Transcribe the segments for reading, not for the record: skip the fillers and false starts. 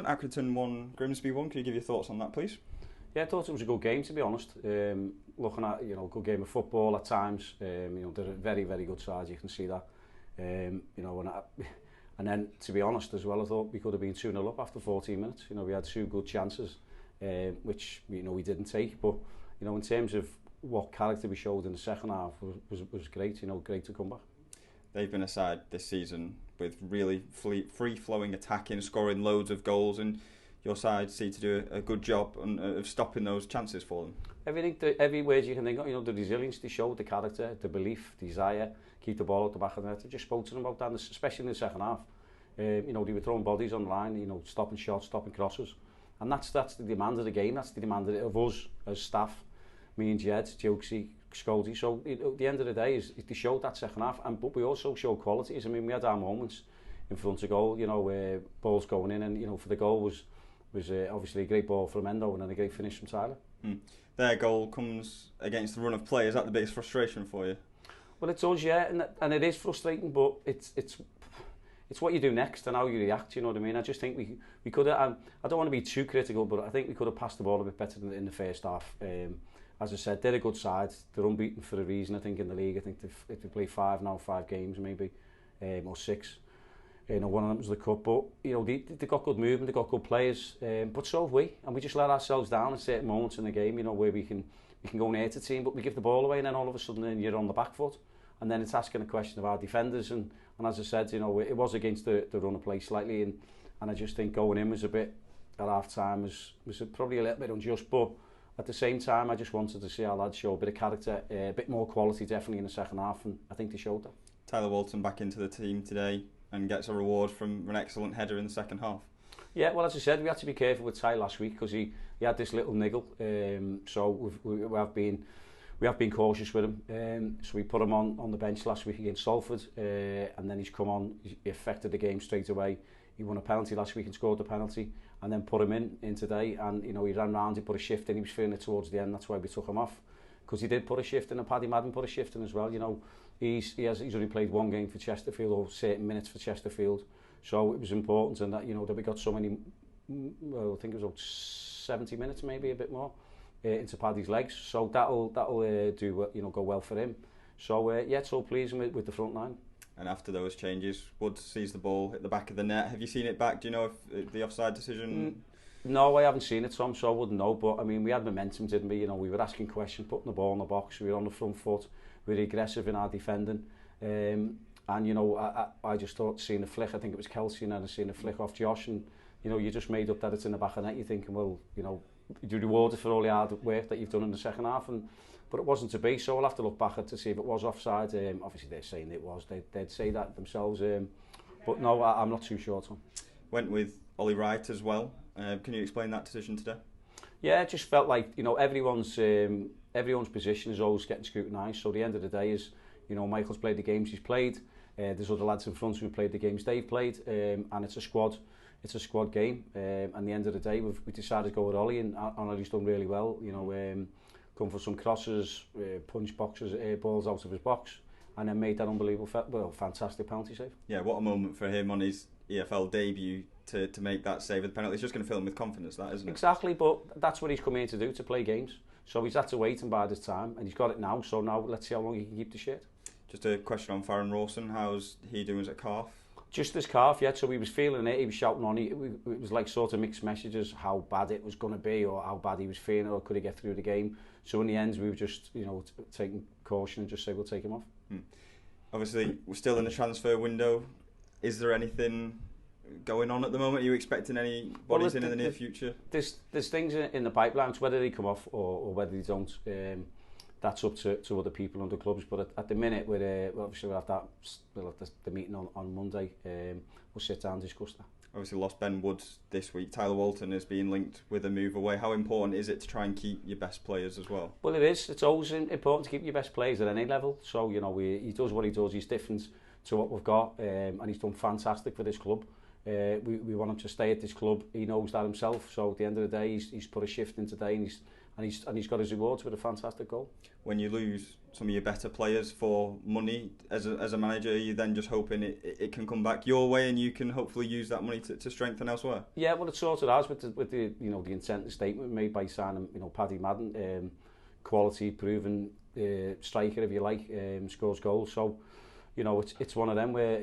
Accrington 1, Grimsby 1. Can you give your thoughts on that, please? Yeah, I thought it was a good game, to be honest. Looking at, good game of football at times. They're a very, very good side, you can see that. And then, to be honest as well, I thought we could have been 2-0 up after 14 minutes. We had two good chances, which, we didn't take. But, in terms of what character we showed in the second half was great, great to come back. They've been a side this season with really free-flowing attacking, scoring loads of goals, and your side seem to do a good job of stopping those chances for them. Every word you can think of, the resilience they showed, the character, the belief, desire, keep the ball out the back of the net. I just spoke to them about that, especially in the second half. They were throwing bodies on the line, stopping shots, stopping crosses. And that's the demand of the game, that's the demand of us as staff, me and Jed, Jokesy, Scholdy. So at the end of the day, they showed that second half, but we also showed qualities. We had our moments in front of goal, where balls going in, and for the goal was obviously a great ball from Endo and then a great finish from Tyler. Their goal comes against the run of play. Is that the biggest frustration for you? Well, it does, yeah, and it is frustrating, but it's what you do next and how you react. You know what I mean? I just think we could have. I don't want to be too critical, but I think we could have passed the ball a bit better in the first half. As I said, they're a good side. They're unbeaten for a reason, I think, in the league. I think if they play 5 games maybe, or 6. One of them was the cup, but they got good movement, they got good players, but so have we, and we just let ourselves down at certain moments in the game, where we can go near to team, but we give the ball away, and then all of a sudden you're on the back foot, and then it's asking a question of our defenders, and as I said, it was against the run of play slightly, and I just think going in was a bit at half time was probably a little bit unjust, but at the same time I just wanted to see our lads show a bit of character, a bit more quality definitely in the second half, and I think they showed that. Tyler Walton back into the team today and gets a reward from an excellent header in the second half. Yeah, well, as I said, we had to be careful with Ty last week because he had this little niggle, so we have been cautious with him. So we put him on the bench last week against Salford, and then he's come on. He affected the game straight away. He won a penalty last week and scored the penalty, and then put him in today. And he ran round, he put a shift in. He was feeling it towards the end. That's why we took him off, because he did put a shift in, and Paddy Madden put a shift in as well. He's only played one game for Chesterfield, or certain minutes for Chesterfield, so it was important, and that that we got so many. Well, I think it was about 70 minutes, maybe a bit more, into Paddy's legs. So that'll do go well for him. So yeah, it's all pleasing with the front line. And after those changes, Wood sees the ball hit the back of the net. Have you seen it back? Do you know if the offside decision? No, I haven't seen it, Tom, so I wouldn't know. But I mean, we had momentum, didn't we? We were asking questions, putting the ball in the box. We were on the front foot. We were aggressive in our defending. And I just thought, seeing a flick, I think it was Kelsey, and then seeing a flick off Josh, and you just made up that it's in the back of the net. You're thinking, well, you're rewarded for all the hard work that you've done in the second half, but it wasn't to be. So we'll have to look back to see if it was offside. Obviously, they're saying it was. They'd say that themselves. But no, I'm not too sure, Tom. Went with Ollie Wright as well. Can you explain that decision today? Yeah, it just felt like everyone's position is always getting scrutinised. So the end of the day is, Michael's played the games he's played. There's other lads in front who played the games they've played, and it's a squad game. And the end of the day, we decided to go with Ollie, and Ollie's done really well. Come for some crosses, punch boxes, balls out of his box, and then made that unbelievable, fantastic penalty save. Yeah, what a moment for him on his EFL debut to make that save with the penalty. It's just going to fill him with confidence, that, isn't it? Exactly, but that's what he's come here to do, to play games. So he's had to wait and bide his time, and he's got it now. So now let's see how long he can keep the shirt. Just a question on Farron Rawson. How's he doing as a calf? Just his calf, yeah. So he was feeling it. He was shouting on. It was like sort of mixed messages, how bad it was going to be, or how bad he was feeling, or could he get through the game. So in the end, we were just, taking caution and just say we'll take him off. Obviously, we're still in the transfer window. Is there anything going on at the moment? Are you expecting any bodies in the near future? There's things in the pipeline, whether they come off or whether they don't. That's up to other people under clubs. But at the minute, obviously we'll have the meeting on Monday. We'll sit down and discuss that. Obviously lost Ben Wood this week. Tyler Walton is being linked with a move away. How important is it to try and keep your best players as well? Well, it is. It's always important to keep your best players at any level. So he does what he does. He's different to what we've got, and he's done fantastic for this club. We want him to stay at this club. He knows that himself. So at the end of the day, he's put a shift in today, and and he's got his rewards with a fantastic goal. When you lose some of your better players for money as a manager, are you then just hoping it can come back your way and you can hopefully use that money to strengthen elsewhere? Yeah, well, it sort of has with the the intent statement made by signing Paddy Madden, quality proven striker if you like, scores goals. So it's one of them where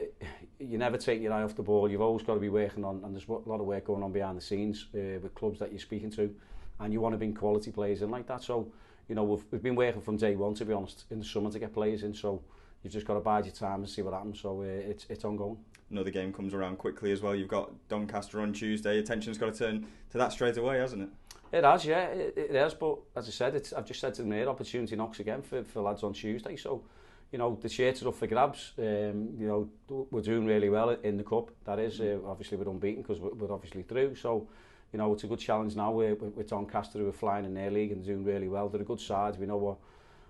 you never take your eye off the ball. You've always got to be working on, and there's a lot of work going on behind the scenes with clubs that you're speaking to, and you want to bring quality players in like that. So we've been working from day one, to be honest, in the summer to get players in. So you've just got to bide your time and see what happens. So it's ongoing. Another game comes around quickly as well. You've got Doncaster on Tuesday. Attention's got to turn to that straight away, hasn't it? It has, yeah, it has. But as I said, I've just said to them here, opportunity knocks again for lads on Tuesday. So the shirts are up for grabs. We're doing really well in the cup. That is, obviously we're unbeaten because we're obviously through. So it's a good challenge now with Doncaster, who are flying in their league and doing really well. They're a good side. We know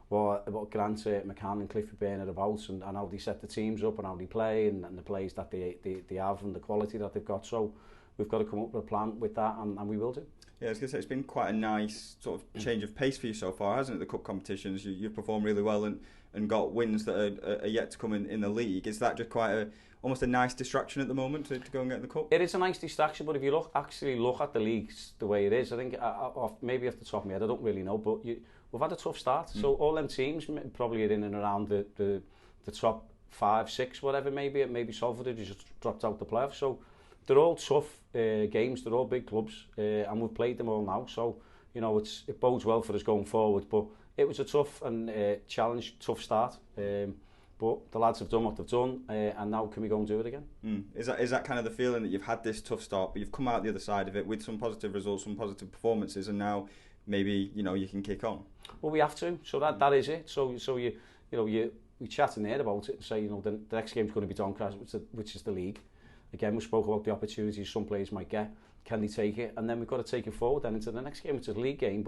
what Grant, McCann and Clifford Byrne are about, and how they set the teams up and how they play and the plays that they have and the quality that they've got. So we've got to come up with a plan with that, and we will do. Yeah, I was going to say, it's been quite a nice sort of change of pace for you so far, hasn't it? The cup competitions, you've performed really well and got wins that are yet to come in the league. Is that just quite almost a nice distraction at the moment to go and get the cup? It is a nice distraction, but if you actually look at the leagues the way it is, I think maybe off the top of my head, I don't really know, but we've had a tough start. So all them teams probably are in and around the top 5, 6, whatever, maybe Salford have just dropped out the playoffs. So they're all tough games, they're all big clubs, and we've played them all now. So it bodes well for us going forward. But it was a tough and tough start. But the lads have done what they've done, and now can we go and do it again? Is that kind of the feeling that you've had this tough start, but you've come out the other side of it with some positive results, some positive performances, and now maybe you can kick on? Well, we have to. So that is it. So we chatting there about it and say the next game's going to be Doncaster, which is the league. Again, we spoke about the opportunities some players might get. Can they take it? And then we've got to take it forward then into the next game. It's a league game,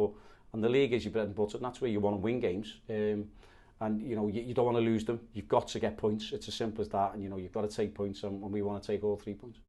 and the league is your bread and butter, and that's where you want to win games. And you don't want to lose them. You've got to get points. It's as simple as that. And you've got to take points, and we want to take all 3 points.